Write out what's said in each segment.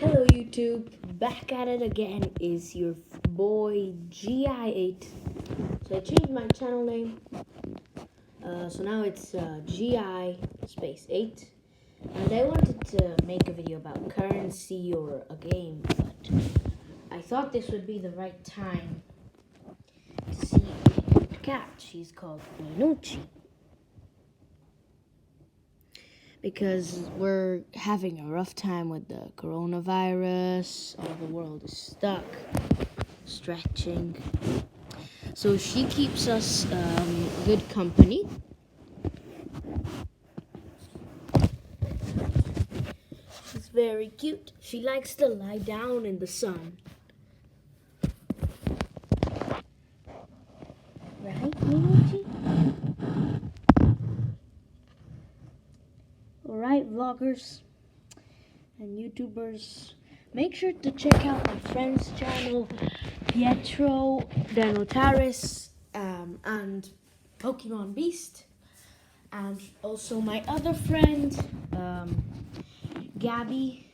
Hello YouTube, back at it again is your boy GI8. So I changed my channel name, so now it's GI space 8. And I wanted to make a video about currency or a game, but I thought this would be the right time to see a cat. She's called Minucci. Because we're having a rough time with the coronavirus, all the world is stuck, stretching. So she keeps us good company. She's very cute. She likes to lie down in the sun. Right, Minucci? Alright, vloggers and YouTubers, make sure to check out my friend's channel, Pietro Denotaris, and Pokemon Beast, and also my other friend, Gabby,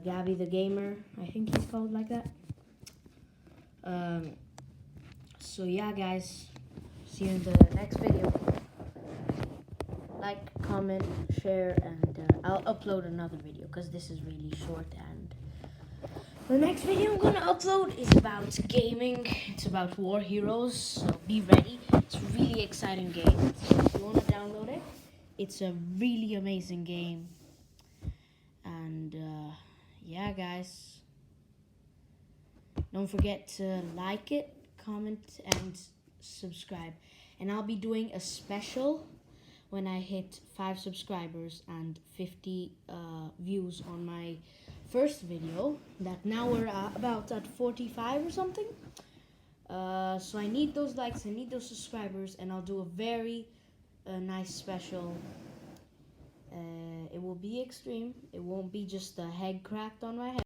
Gabby the Gamer, I think he's called like that. So yeah guys, see you in the next video. Like, comment, share, and I'll upload another video because this is really short. And the next video I'm gonna upload is about gaming. It's about War Heroes, so be ready. It's a really exciting game. So if you wanna download it, it's a really amazing game. And yeah, guys, don't forget to like it, comment, and subscribe. And I'll be doing a special when I hit 5 subscribers and 50 views on my first video. That now we're about at 45 or something. So I need those likes, I need those subscribers, and I'll do a very nice special. It will be extreme. It won't be just a head cracked on my head.